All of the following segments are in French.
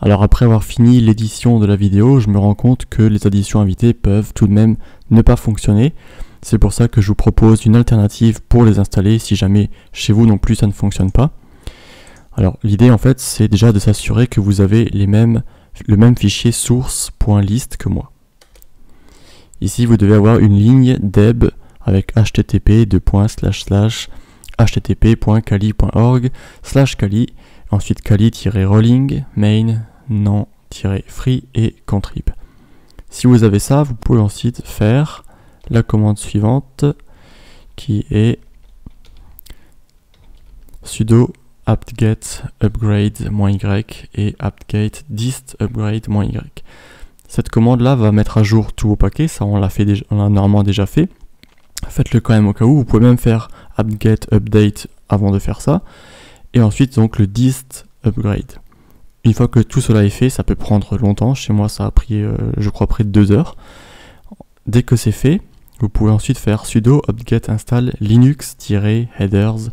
Alors après avoir fini l'édition de la vidéo, je me rends compte que les additions invitées peuvent tout de même ne pas fonctionner. C'est pour ça que je vous propose une alternative pour les installer si jamais chez vous non plus ça ne fonctionne pas. Alors l'idée en fait c'est déjà de s'assurer que vous avez le même fichier source.list que moi. Ici vous devez avoir une ligne deb avec http://http.kali.org/kali, ensuite kali-rolling main non-free et contrib. Si vous avez ça, vous pouvez ensuite faire la commande suivante qui est sudo apt-get upgrade-y et apt-get dist upgrade-y. Cette commande là va mettre à jour tous vos paquets, ça on l'a normalement déjà fait. Faites-le quand même au cas où, vous pouvez même faire apt-get update avant de faire ça. Et ensuite donc le dist upgrade. Une fois que tout cela est fait, ça peut prendre longtemps, chez moi ça a pris je crois près de 2 heures. Dès que c'est fait, vous pouvez ensuite faire sudo apt-get install linux-headers-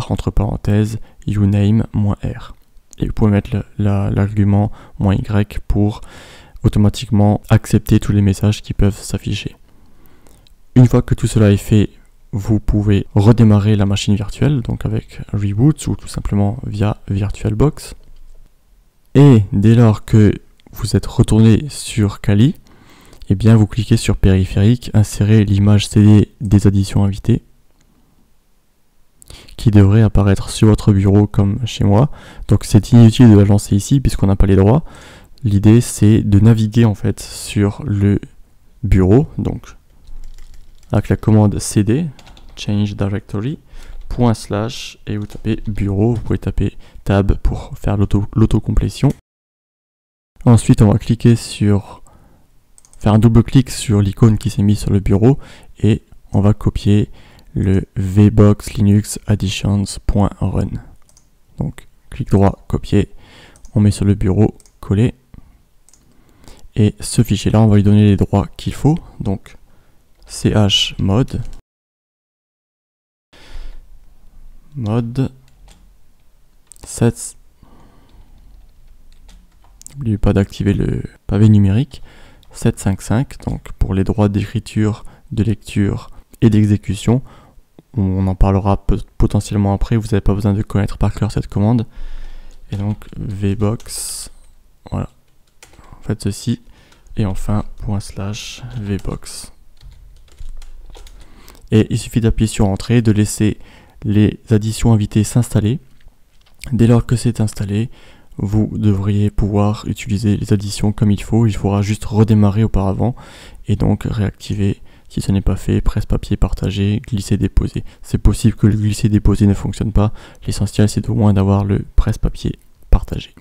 $entre parenthèses uname-r. Et vous pouvez mettre l'argument -y pour automatiquement accepter tous les messages qui peuvent s'afficher. Une fois que tout cela est fait, vous pouvez redémarrer la machine virtuelle, donc avec reboot ou tout simplement via VirtualBox. Et dès lors que vous êtes retourné sur Kali, eh bien vous cliquez sur périphérique, insérez l'image CD des additions invitées, qui devrait apparaître sur votre bureau comme chez moi. Donc c'est inutile de la lancer ici puisqu'on n'a pas les droits. L'idée c'est de naviguer en fait sur le bureau, donc avec la commande cd, change directory, // et vous tapez bureau, vous pouvez taper tab pour faire l'autocomplétion. Ensuite on va cliquer sur, faire un double clic sur l'icône qui s'est mise sur le bureau et on va copier le vbox linux additions.run. Donc clic droit, copier, on met sur le bureau, coller, et ce fichier là on va lui donner les droits qu'il faut, donc chmod set, n'oubliez pas d'activer le pavé numérique, 755, donc pour les droits d'écriture, de lecture et d'exécution. On en parlera potentiellement après, vous n'avez pas besoin de connaître par cœur cette commande. Et donc vbox, voilà, faites ceci, et enfin // vbox. Et il suffit d'appuyer sur entrée, de laisser les additions invitées s'installer. Dès lors que c'est installé, vous devriez pouvoir utiliser les additions comme il faut. Il faudra juste redémarrer auparavant et donc réactiver. Si ce n'est pas fait, presse-papier partagé, glisser-déposer. C'est possible que le glisser-déposer ne fonctionne pas. L'essentiel c'est au moins d'avoir le presse-papier partagé.